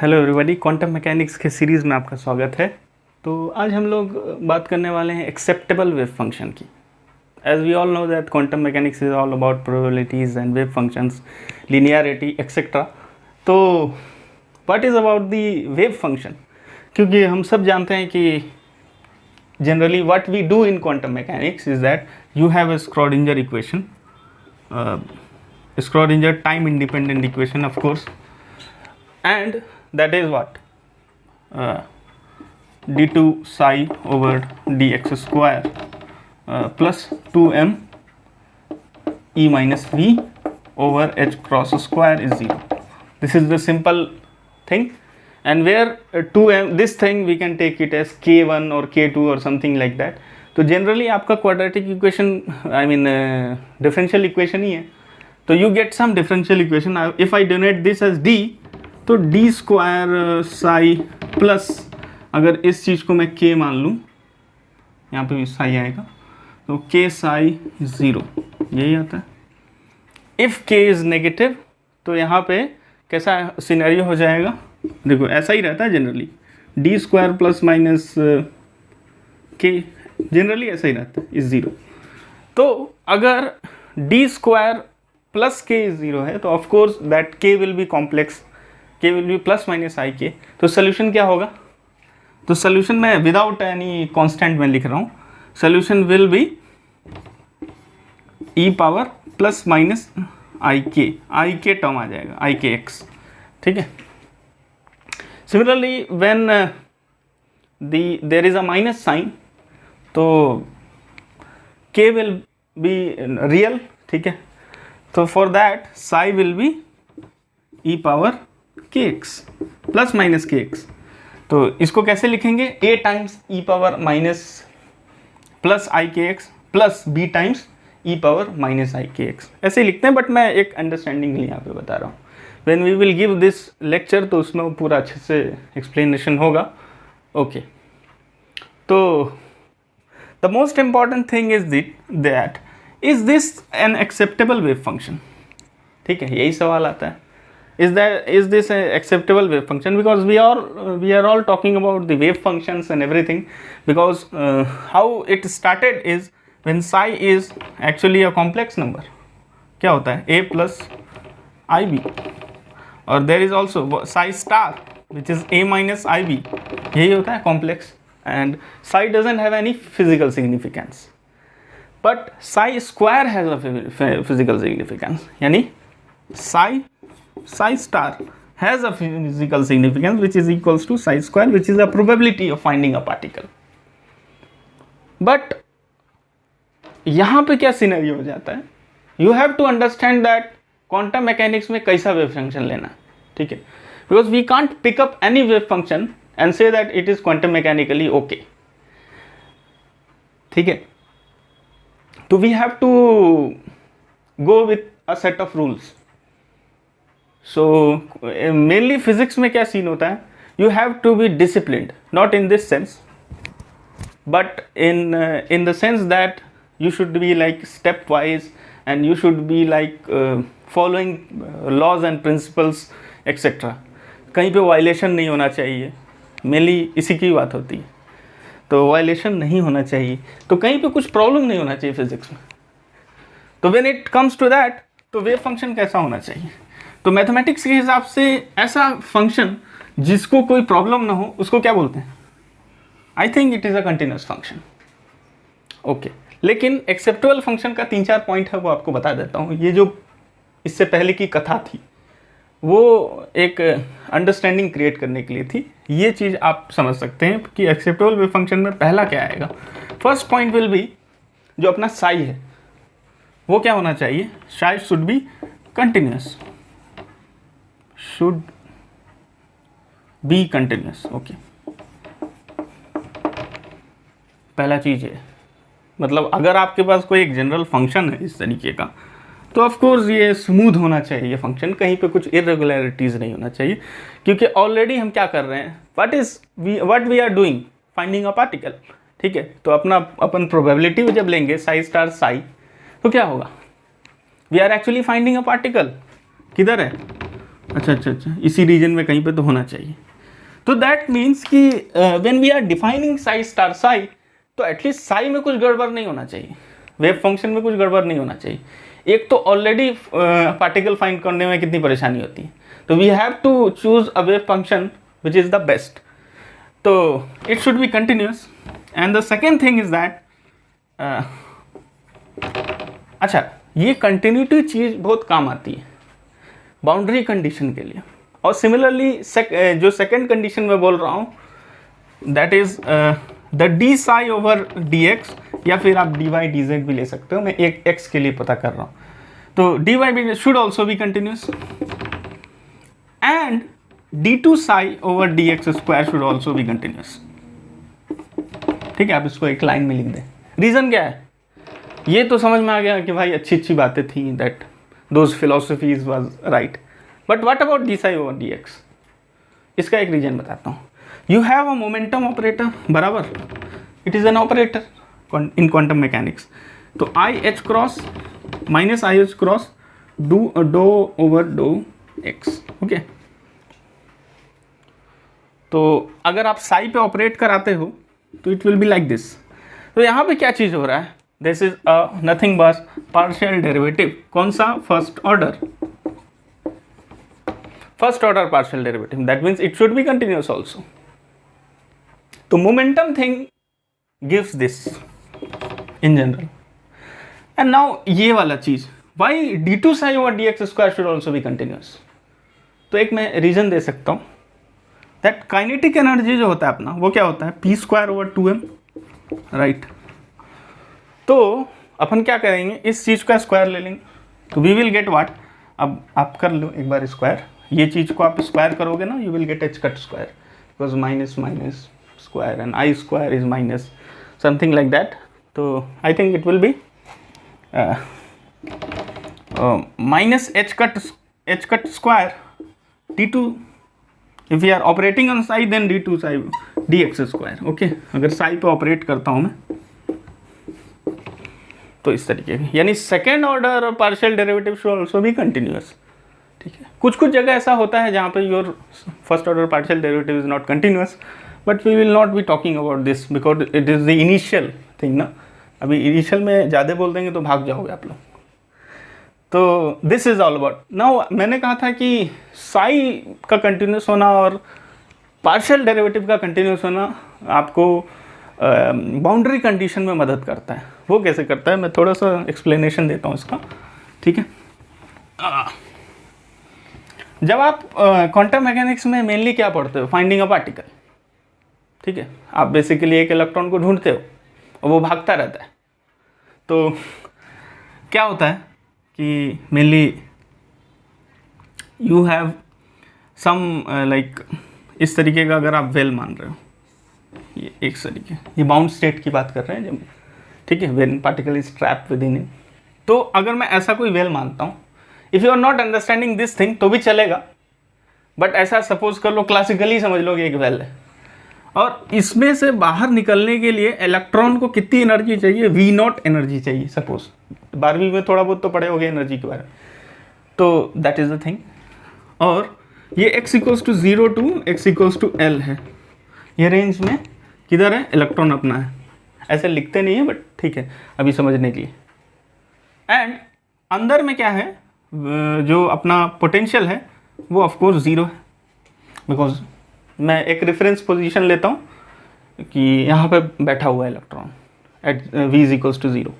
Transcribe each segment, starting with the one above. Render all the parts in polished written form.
Hello everybody, quantum mechanics के series में आपका स्वागत है। तो आज हम लोग बात करने वाले हैं एक्सेप्टेबल वेव फंक्शन की। As we all know that quantum mechanics is all about probabilities and wave functions, linearity etcetera. तो what is about the wave function? क्योंकि हम सब जानते हैं कि generally what we do in quantum mechanics is that you have a Schrodinger equation, Schrodinger time independent equation of course, and that is what d2 psi over dx square plus 2m e minus v over h cross square is 0. This is the simple thing, and where 2m, this thing we can take it as k1 or k2 or something like that. तो generally आपका quadratic equation differential equation ही है, तो you get some differential equation. If I donate this as d, तो d square psi plus, अगर इस चीज़ को मैं k मान लूँ, यहाँ पे भी साई आएगा, तो k साई 0, यही आता है. इफ़ k इज़ नेगेटिव तो यहाँ पे कैसा सिनेरियो हो जाएगा? देखो ऐसा ही रहता है generally, D square plus minus k, generally ऐसा ही रहता है, इज़ 0. तो अगर D square plus k is 0 है तो of course that k will be complex, k will be plus minus I K. तो सोल्यूशन क्या होगा? तो सोल्यूशन में विदाउट एनी कांस्टेंट में लिख रहा हूँ, solution will be e power plus minus I K term आ जाएगा, आई के एक्स. ठीक है. Similarly when there is a minus sign, तो k विल बी रियल. ठीक है. तो for that psi will be e power kx plus minus kx. तो इसको कैसे लिखेंगे? a times e power minus plus I K X plus b times e power minus I K X, ऐसे ही लिखते हैं. बट मैं एक अंडरस्टैंडिंग के लिए यहाँ पे बता रहा हूँ. When we will give this lecture तो उसमें पूरा अच्छे से एक्सप्लेनेशन होगा. ओके. तो the most important thing is that is this an acceptable wave function? ठीक है, यही सवाल आता है. Is this an acceptable wave function? Because we are all talking about the wave functions and everything, because how it started is when psi is actually a complex number. क्या होता है? a plus ib, और there is also psi star which is a minus ib, यही होता है complex, and psi doesn't have any physical significance, but psi square has a physical significance. यानी psi star has a physical significance which is equals to psi square, which is a probability of finding a particle. But यहाँ पे क्या scenario हो जाता है? You have to understand that quantum mechanics में कैसा wave function लेना. ठीक है. Because we can't pick up any wave function and say that it is quantum mechanically okay. ठीक है. तो we have to go with a set of rules. So mainly physics में क्या सीन होता है? You have to be disciplined, not in this sense, but in the sense that you should be like stepwise, and you should be like following laws and principles etc. कहीं पे violation नहीं होना चाहिए, mainly इसी की बात होती है. तो वायलेशन नहीं होना चाहिए, तो कहीं पे कुछ प्रॉब्लम नहीं होना चाहिए फिजिक्स में. तो when it comes to that, तो वेव फंक्शन कैसा होना चाहिए? तो मैथमेटिक्स के हिसाब से ऐसा फंक्शन जिसको कोई प्रॉब्लम ना हो उसको क्या बोलते हैं? आई think it is a continuous function. Okay. लेकिन एक्सेप्टेबल फंक्शन का 3-4 पॉइंट है, वो आपको बता देता हूँ. ये जो इससे पहले की कथा थी वो एक अंडरस्टैंडिंग क्रिएट करने के लिए थी. ये चीज़ आप समझ सकते हैं कि एक्सेप्टेबल वेव फंक्शन में पहला क्या आएगा. फर्स्ट पॉइंट विल बी जो अपना साई है वो क्या होना चाहिए? Sai should be continuous, should be continuous. Okay. पहला चीज है, मतलब अगर आपके पास कोई एक जनरल फंक्शन है इस तरीके का, तो ऑफ कोर्स ये स्मूथ होना चाहिए. ये फंक्शन कहीं पे कुछ इरेगुलरिटीज नहीं होना चाहिए, क्योंकि ऑलरेडी हम क्या कर रहे हैं? What we are doing? Finding a particle. ठीक है. तो अपन प्रोबेबिलिटी जब लेंगे साई स्टार साई, तो क्या होगा? We are actually finding a particle. किधर है? अच्छा, इसी रीजन में कहीं पे तो होना चाहिए। तो दैट मीन्स कि when we are defining psi star psi, तो एटलीस्ट साई में कुछ गड़बड़ नहीं होना चाहिए, वेव फंक्शन में कुछ गड़बड़ नहीं होना चाहिए। एक तो ऑलरेडी पार्टिकल फाइंड करने में कितनी परेशानी होती है, तो we have to choose a wave function which is the best. तो it should be continuous. And the second thing is that, अच्छा, ये कंटिन्यूटी चीज़ बहुत काम आती है बाउंड्री कंडीशन के लिए। और सिमिलरली जो सेकेंड कंडीशन में बोल रहा हूँ, that is the D psi over D x, या फिर आप डी वाई डी जेड भी ले सकते हो, मैं एक एक्स के लिए पता कर रहा हूँ। तो d y d should also be continuous, and d two psi over D x square should also be continuous. ठीक है, आप इसको एक लाइन में लिख दें। रीज़न क्या है, ये तो समझ में आ गया कि भाई अच्छी अच्छी बातें थी, that those philosophies was right, but what about D psi over D X? इसका एक रीजन बताता हूँ। You have a momentum operator, बराबर, it is an operator in quantum mechanics. तो I H cross minus I H cross do over do X, okay. तो अगर आप psi पे ऑपरेट कराते हो तो it will be like this. तो यहाँ पे क्या चीज़ हो रहा है, this is nothing but partial derivative. कौन सा? First order partial derivative, that means it should be continuous also. तो momentum thing gives this in general. And now ये वाला चीज, Y D two psi over D x square should also be continuous. तो एक मैं reason दे सकता हूँ, that kinetic energy जो होता है अपना, वो क्या होता है? P square over 2m, right. तो अपन क्या करेंगे, इस चीज़ का स्क्वायर ले लेंगे, तो वी विल गेट व्हाट? अब आप कर लो एक बार स्क्वायर, ये चीज़ को आप स्क्वायर करोगे ना, you will get H cut square, because minus minus square and I square is minus something like that. तो I think it will be minus H cut square D two, if you are operating on psi then D two psi D x square, okay. अगर psi पे operate करता हूँ मैं तो इस तरीके की, यानी second order partial derivative should also be continuous. ठीक है, कुछ कुछ जगह ऐसा होता है जहाँ पे your first order partial derivative is not continuous, but we will not be talking about this because it is the initial thing ना। अभी इनिशियल में ज़्यादा बोल देंगे तो भाग जाओगे आप लोग। तो this is all about. Now मैंने कहा था कि साई का कंटिन्यूस होना और पार्शियल डेरिवेटिव का कंटिन्यूस होना आपको बाउंड्री कंडीशन में मदद करता है। वो कैसे करता है, मैं थोड़ा सा एक्सप्लेनेशन देता हूँ इसका, ठीक है। जब आप क्वांटम मैकेनिक्स में मेनली क्या पढ़ते हो? फाइंडिंग अ पार्टिकल, ठीक है। आप बेसिकली एक इलेक्ट्रॉन को ढूंढते हो और वो भागता रहता है। तो क्या होता है कि mainly you have some like इस तरीके का, अगर आप वेल मान रहे हो, ये एक तरीके, ये बाउंड स्टेट की बात कर रहे हैं जब, ठीक है, when particle is trapped within it. तो अगर मैं ऐसा कोई वेल मानता हूँ, if you are not understanding this thing तो भी चलेगा, बट ऐसा सपोज कर लो, क्लासिकली समझ लो कि एक वेल है और इसमें से बाहर निकलने के लिए इलेक्ट्रॉन को कितनी एनर्जी चाहिए? V0 एनर्जी चाहिए। सपोज 12वीं में थोड़ा बहुत तो पढ़े होगे एनर्जी के बारे में। तो दैट इज द थिंग। और ये x = 0 to x = L है, ये रेंज में किधर है? इलेक्ट्रॉन अपना है। ऐसे लिखते नहीं है बट ठीक है अभी समझने के लिए। एंड अंदर में क्या है, जो अपना पोटेंशियल है वो ऑफकोर्स 0 है, बिकॉज मैं एक रेफरेंस पोजीशन लेता हूँ कि यहाँ पे बैठा हुआ है electron at v = 0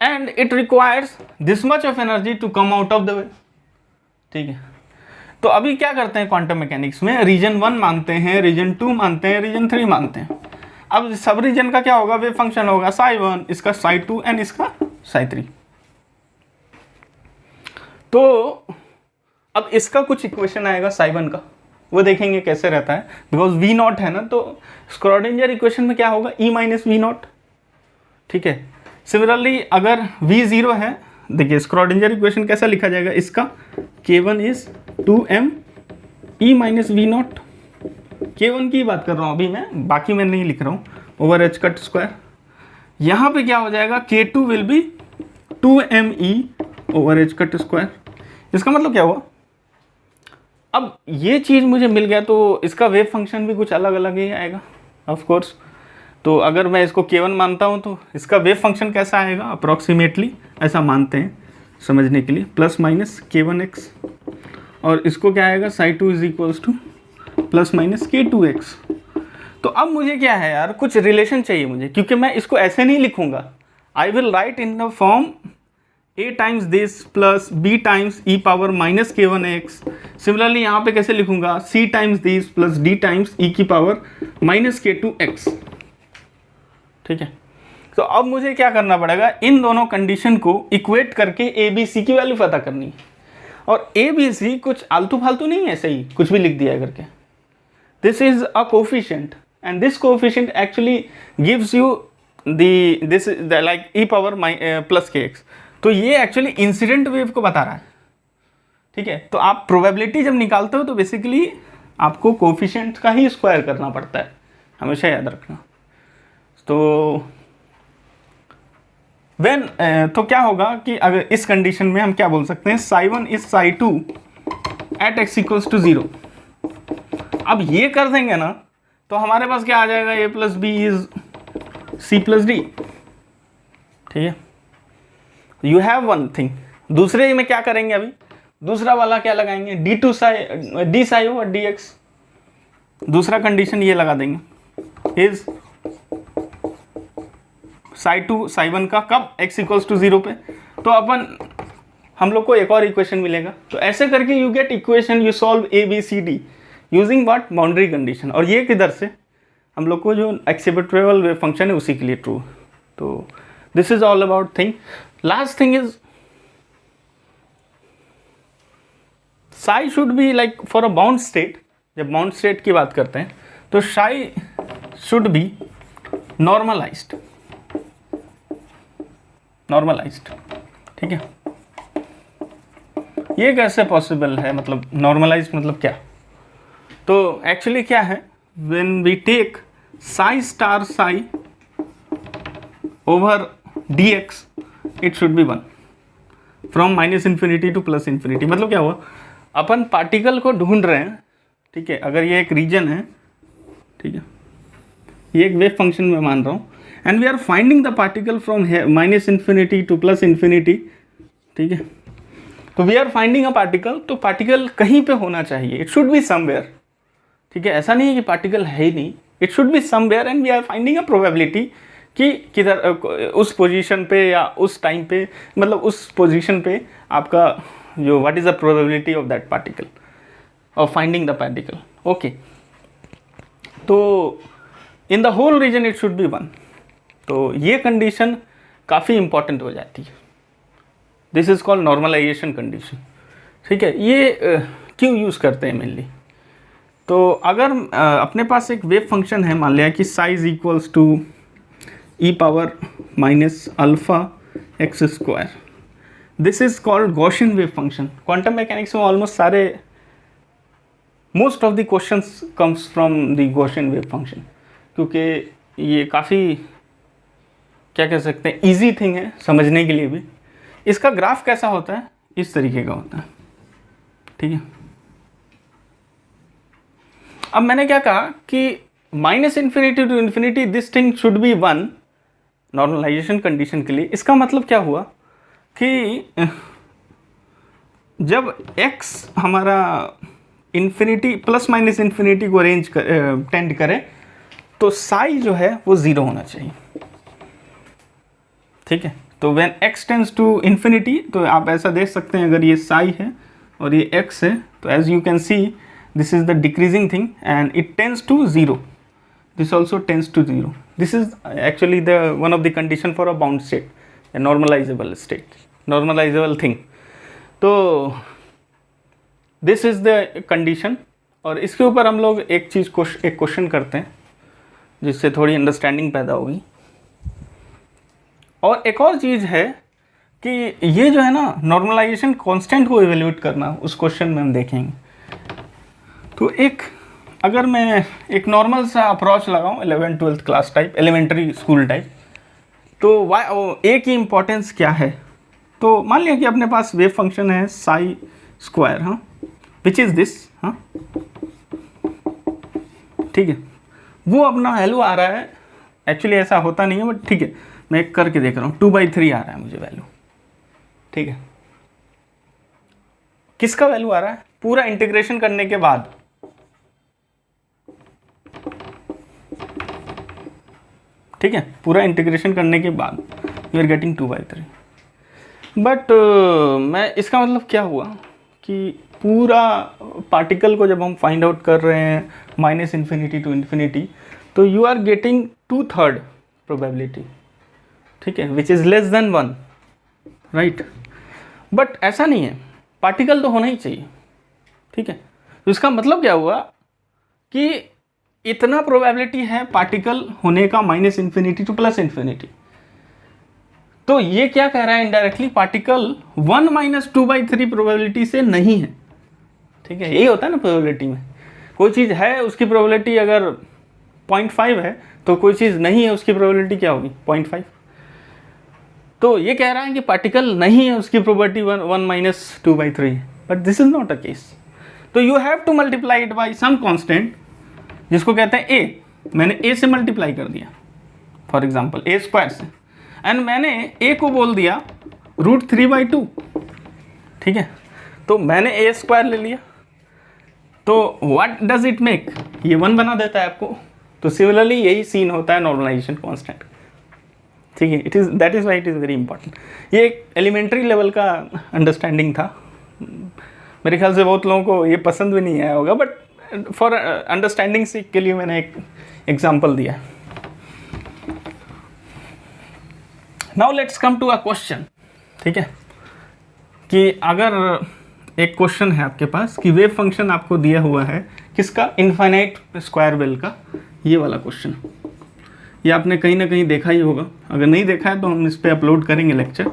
and it requires this much of energy to come out of the way, ठीक है। तो अभी क्या करते हैं क्वांटम मैकेनिक्स में, रीजन 1 मानते हैं, रीजन 2 मानते हैं, रीजन 3 मानते हैं। अब सब रीजन का क्या होगा? वेव फंक्शन होगा ψ1, इसका ψ2 एंड इसका ψ3। तो अब इसका कुछ इक्वेशन आएगा ψ1 का, वो देखेंगे कैसे रहता है, बिकॉज V0 है ना। तो स्क्रॉडिंजर इक्वेशन में क्या होगा? E - V0, ठीक है। सिमिलरली अगर V0 है, देखिए स्क्रॉडिंजर इक्वेशन कैसा लिखा जाएगा इसका, K1 is 2m E - V0। K1 की बात कर रहा हूँ अभी मैं, बाकी मैं नहीं लिख रहा हूँ, ओवर h कट स्क्वायर। यहाँ पे क्या हो जाएगा? K2 will be 2me over h cut square. इसका मतलब क्या हुआ? अब ये चीज़ मुझे मिल गया तो इसका वेव फंक्शन भी कुछ अलग अलग ही आएगा ऑफ कोर्स। तो अगर मैं इसको k1 मानता हूँ तो इसका वेव फंक्शन कैसा आएगा, अप्रॉक्सीमेटली ऐसा मानते हैं समझने के लिए, प्लस माइनस k1x, और इसको क्या आएगा psi2 is equals two plus minus k2x। तो अब मुझे क्या है यार, कुछ रिलेशन चाहिए मुझे, क्योंकि मैं इसको ऐसे नहीं लिखूंगा। I will write in the form a times this plus b times e power minus k1x। Similarly यहाँ पे कैसे लिखूंगा, c times this plus d times e की पावर माइनस k2x। ठीक है, तो अब मुझे क्या करना पड़ेगा, इन दोनों कंडीशन को इक्वेट करके a b c की वैल्यू पता करनी है। और a b c कुछ आलतू फालतू नहीं है, सही कुछ भी लिख दिया करके। This is a coefficient and this coefficient actually gives you the like e power plus kx। तो ये एक्चुअली इंसिडेंट वेव को बता रहा है। ठीक है, तो आप प्रोबेबिलिटी जब निकालते हो तो बेसिकली आपको कोफिशिएंट का ही स्क्वायर करना पड़ता है, हमेशा याद रखना। तो व्हेन तो क्या होगा कि अगर इस कंडीशन में हम क्या बोल सकते हैं, psi1 is psi2 at x equals to 0। अब ये कर देंगे ना तो हमारे पास क्या आ जाएगा, a plus b is c plus d. ठीक है, यू हैव वन थिंग। दूसरे में क्या करेंगे, अभी दूसरा वाला क्या लगाएंगे, d2 Sai D psi over D x. दूसरा कंडीशन ये लगा देंगे, इज psi2 psi1 का कब x इक्वल्स टू 0 पे। तो अपन हम लोग को एक और इक्वेशन मिलेगा। तो ऐसे करके you get equation, you solve a b c d using what, boundary condition. और ये किधर से, हम लोग को जो एक्सेप्टेबल वेव फंक्शन है उसी के लिए ट्रू। तो this is all about thing. Last thing is psi should be like for a bound state. जब बाउंड स्टेट की बात करते हैं तो psi शुड बी नॉर्मलाइज्ड। ठीक है, ये कैसे पॉसिबल है, मतलब नॉर्मलाइज्ड मतलब क्या। तो एक्चुअली क्या है, when we take psi star psi over dx it should be 1 from minus infinity to plus infinity. मतलब क्या हुआ, अपन पार्टिकल को ढूंढ रहे हैं। ठीक है, अगर ये एक रीजन है, ठीक है, ये एक वेव फंक्शन में मान रहा हूँ, and we are finding the particle from minus infinity to plus infinity. ठीक है, तो we are finding a particle, तो पार्टिकल कहीं पे होना चाहिए, इट शुड बी समवेयर। ठीक है, ऐसा नहीं है कि पार्टिकल है ही नहीं, it should be somewhere, and we are finding a probability कि किधर उस पोजीशन पे या उस टाइम पे, मतलब उस पोजीशन पे आपका जो what is the probability of that particle of finding the particle. Okay, तो in the whole region it should be 1। तो ये कंडीशन काफ़ी इंपॉर्टेंट हो जाती है। This is called normalization condition. ठीक है, ये क्यों यूज़ करते हैं मेनली, तो अगर अपने पास एक वेव फंक्शन है, मान लिया कि psi is equals to e power minus alpha x square, this is called Gaussian wave function. Quantum mechanics में ऑलमोस्ट सारे most of the questions comes from the Gaussian wave function, क्योंकि ये काफ़ी क्या कह सकते हैं ईजी थिंग है समझने के लिए भी। इसका ग्राफ कैसा होता है, इस तरीके का होता है। ठीक है, अब मैंने क्या कहा कि minus infinity to infinity this thing should be 1 normalisation condition के लिए। इसका मतलब क्या हुआ कि जब x हमारा इन्फिनिटी प्लस माइनस इन्फिनिटी को टेंड करे तो psi जो है वो 0 होना चाहिए। ठीक है, तो when x tends to infinity, तो आप ऐसा देख सकते हैं, अगर ये psi है और ये x है, तो as you can see this is the decreasing thing and it tends to 0. This also tends to 0. This is actually the one of the condition for a bound state, a normalizable state, normalizable thing. तो this is the condition। और इसके ऊपर हम लोग एक question करते हैं जिससे थोड़ी अंडरस्टैंडिंग पैदा होगी। और एक और चीज़ है कि ये जो है ना नॉर्मलाइजेशन कांस्टेंट को इवेल्यूएट करना, उस क्वेश्चन में हम देखेंगे। तो अगर मैं एक नॉर्मल सा अप्रोच लगाऊं 11th-12th class type, elementary school type, तो ए की इम्पोर्टेंस क्या है। तो मान लिया कि अपने पास वेव फंक्शन है psi स्क्वायर, हाँ, विच इज़ दिस, हाँ ठीक है, वो अपना वैल्यू आ रहा है, एक्चुअली ऐसा होता नहीं है बट ठीक है, मैं एक करके देख रहा हूँ, 2/3 आ रहा है मुझे वैल्यू, ठीक है। किसका वैल्यू आ रहा है? पूरा इंटीग्रेशन करने के बाद, ठीक है, पूरा इंटीग्रेशन करने के बाद यू आर गेटिंग 2/3। बट मैं इसका मतलब क्या हुआ कि पूरा पार्टिकल को जब हम फाइंड आउट कर रहे हैं -∞ to ∞, तो यू आर गेटिंग 2/3 प्रोबेबिलिटी, ठीक है, which is less than 1, right. But ऐसा नहीं है, पार्टिकल तो होना ही चाहिए, ठीक है। तो इसका मतलब क्या हुआ कि इतना प्रोबेबिलिटी है पार्टिकल होने का -∞ to +∞। तो ये क्या कह रहा है इनडायरेक्टली, पार्टिकल 1 - 2/3 प्रोबेबिलिटी से नहीं है, ठीक है। यही होता है ना प्रोबेबिलिटी में, कोई चीज़ है उसकी प्रोबेबिलिटी अगर 0.5 है, तो कोई चीज़ नहीं है उसकी प्रोबेबिलिटी क्या होगी, 0.5। तो ये कह रहा है कि पार्टिकल नहीं है उसकी probability 1 - 2/3, but this is not a case. तो you have to multiply it by some constant जिसको कहते हैं ए। मैंने ए से मल्टीप्लाई कर दिया, फॉर एग्जांपल a² से, एंड मैंने a को बोल दिया √3/2, ठीक है। तो मैंने a² ले लिया, तो व्हाट डज इट मेक, ये 1 बना देता है आपको। तो सिमिलरली यही सीन होता है नॉर्मलाइजेशन कांस्टेंट, ठीक है। That is why it is very important. ये एक एलिमेंट्री लेवल का अंडरस्टैंडिंग था, मेरे ख्याल से बहुत लोगों को ये पसंद भी नहीं आया होगा, बट फॉर अंडरस्टैंडिंग से के लिए मैंने एक एग्जांपल दिया। Now let's come to a question, ठीक है, कि अगर एक क्वेश्चन है आपके पास कि वेव फंक्शन आपको दिया हुआ है किसका, इनफाइनाइट स्क्वायर वेल का, ये वाला क्वेश्चन, ये आपने कहीं ना कहीं देखा ही होगा, अगर नहीं देखा है तो हम इस पर अपलोड करेंगे लेक्चर,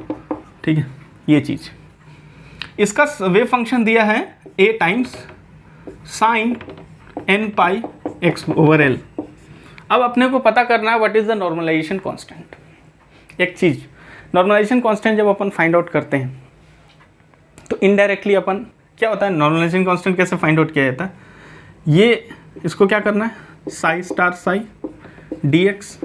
ठीक है। ये चीज़, इसका वेव फंक्शन दिया है a टाइम्स sin nπx/L। अब अपने को पता करना है what is the normalisation constant. एक चीज़, नॉर्मलाइजेशन कांस्टेंट जब अपन फाइंड आउट करते हैं तो इनडायरेक्टली अपन क्या होता है, नॉर्मलाइजेशन कांस्टेंट कैसे फाइंड आउट किया जाता है, ये इसको क्या करना है, ψ dx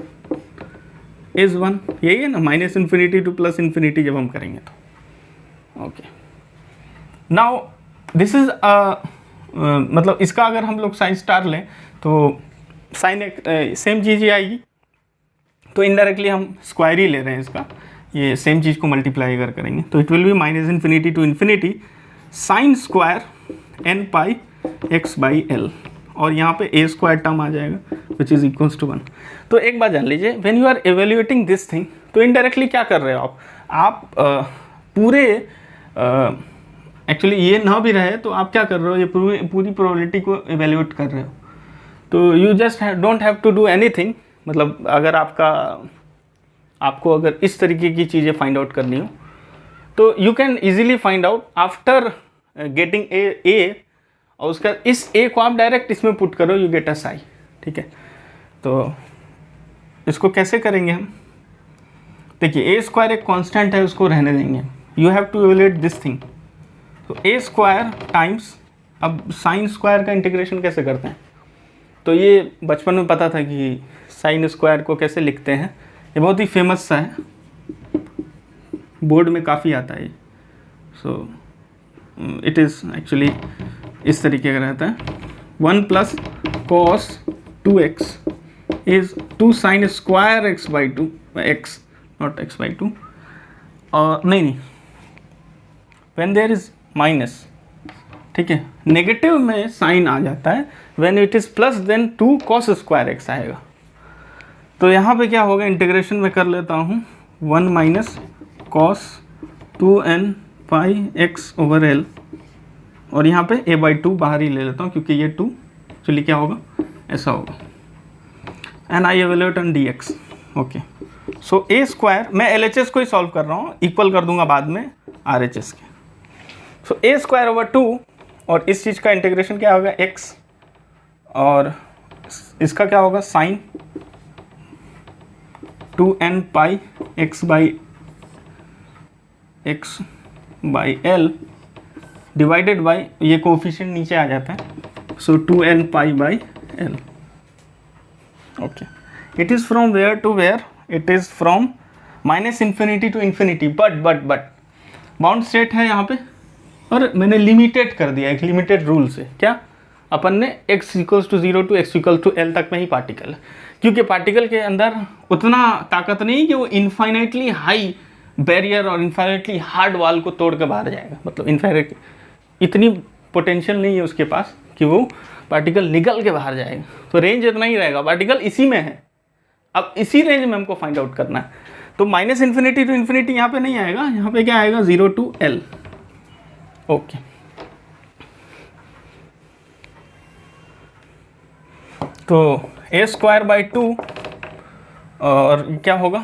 इज़ 1, यही है ना, -∞ to +∞ जब हम करेंगे तो, ओके। नाउ दिस इज मतलब इसका अगर हम लोग ψ लें तो साइन सेम चीज़ ही आएगी, तो इनडायरेक्टली हम स्क्वायर ही ले रहे हैं इसका, ये सेम चीज़ को मल्टीप्लाई अगर करेंगे तो it will B -∞ to ∞ sin² nπx/L, और यहाँ पे a² टर्म आ जाएगा विच इज़ इक्वल्स टू 1। तो एक बात जान लीजिए, when you are evaluating this thing, तो इनडायरेक्टली क्या कर रहे हो आप पूरे एक्चुअली ये ना भी रहे तो आप क्या कर रहे हो, ये पूरी प्रोबेबिलिटी को एवेल्युएट कर रहे हो। तो you just don't have to do anything, मतलब अगर आपको अगर इस तरीके की चीज़ें फाइंड आउट करनी हो तो you can easily find out after getting a, और उसका इस ए को आप डायरेक्ट इसमें पुट करो, यू गेट अ साई, ठीक है। तो इसको कैसे करेंगे हम, देखिए a² एक कांस्टेंट है, उसको रहने देंगे, you have to evaluate this thing. तो a² टाइम्स, अब sin² का इंटीग्रेशन कैसे करते हैं, तो ये बचपन में पता था कि sin² को कैसे लिखते हैं, ये बहुत ही फेमस सा है, बोर्ड में काफ़ी आता है। सो इट इज़ एक्चुअली इस तरीके का रहता है, 1 + cos 2x is 2 sin² x/2, x not x/2, और नहीं व्हेन देयर इज़ माइनस, ठीक है, नेगेटिव में साइन आ जाता है, when it is plus then 2 cos² x आएगा। तो यहाँ पे क्या होगा, इंटीग्रेशन में कर लेता हूँ, 1 - cos 2nπx/L, और यहाँ पे a/2 बाहर ही ले लेता हूँ क्योंकि ये 2 एक्चुअली क्या होगा, ऐसा होगा, and I evaluate on dx, okay. So a² मैं LHS को ही सॉल्व कर रहा हूँ, इक्वल कर दूंगा बाद में RHS के। सो a²/2, और इस चीज़ का इंटीग्रेशन क्या होगा, x, और इसका क्या होगा, sin 2nπx/L डिवाइडेड बाई, ये कोफिशिएंट नीचे आ जाता है, so 2n pi by l. Okay, it is from where to where, it is from minus infinity to infinity, but bound state है यहाँ पे, और मैंने लिमिटेड कर दिया एक लिमिटेड रूल से. क्या अपन ने x equals to 0 to x equal to l तक में ही पार्टिकल है, क्योंकि पार्टिकल के अंदर उतना ताकत नहीं कि वो इन्फाइनाइटली हाई बैरियर और इन्फाइनाइटली हार्ड वॉल को तोड़ के बाहर जाएगा. मतलब इन्फाइनाइट इतनी पोटेंशियल नहीं है उसके पास कि वो पार्टिकल निकल के बाहर जाएगा. तो रेंज इतना ही रहेगा, पार्टिकल इसी में है. अब इसी रेंज में हमको फाइंड आउट करना है. तो माइनस इन्फिनिटी टू इन्फिनिटी यहाँ पे नहीं आएगा, यहाँ पे क्या आएगा 0 टू l. ओके, तो a स्क्वायर बाई 2, और क्या होगा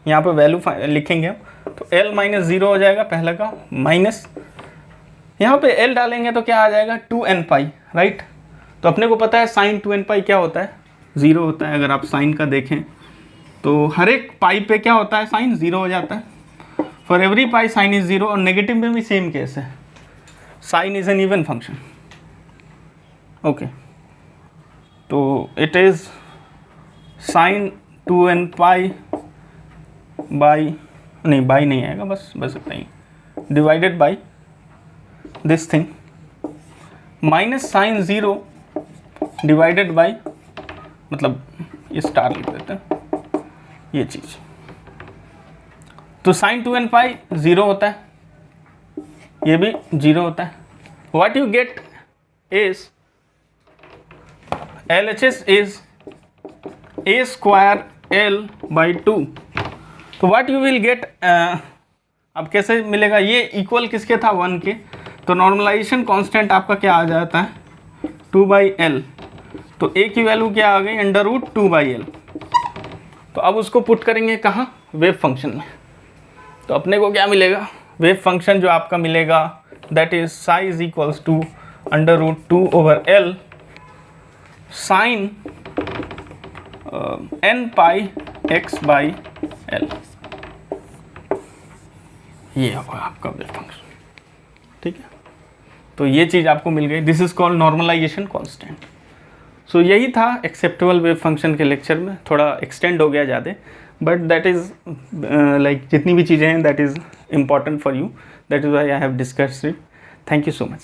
यहाँ पे वैल्यू लिखेंगे हम, तो l माइनस 0 हो जाएगा पहला का, माइनस यहाँ पे l डालेंगे तो क्या आ जाएगा 2n पाई, राइट. तो अपने को पता है साइन 2n पाई क्या होता है, 0 होता है. अगर आप साइन का देखें तो हर एक पाई पे क्या होता है, साइन 0 हो जाता है. For every pi sine is 0, और नेगेटिव में भी सेम केस है, sine is an even function. Okay, तो it is sine 2n pi by, नहीं बाई नहीं आएगा, बस इतना ही, divided by this thing minus sine 0 divided by, मतलब ये स्टार लिख देते हैं ये चीज़. तो साइन 2n पाई 0 होता है, ये भी 0 होता है. What you get is LHS is a square l by 2. तो व्हाट यू विल गेट, अब कैसे मिलेगा, ये इक्वल किसके था 1 के, तो नॉर्मलाइजेशन कांस्टेंट आपका क्या आ जाता है 2 बाई l. तो a की वैल्यू क्या आ गई √2 बाई l. तो अब उसको पुट करेंगे कहाँ, वेव फंक्शन में. तो अपने को क्या मिलेगा, वेव फंक्शन जो आपका मिलेगा that is psi is equals to √2 over l sine n pi x by l. ये होगा आपका वेव फंक्शन. ठीक है, तो ये चीज़ आपको मिल गई. This is called normalization constant. So यही था एक्सेप्टेबल वेव फंक्शन के लेक्चर में. थोड़ा एक्सटेंड हो गया ज़्यादा, बट दैट इज़ लाइक जितनी भी चीज़ें हैं that is important for you, that is why I have discussed it. Thank you so much.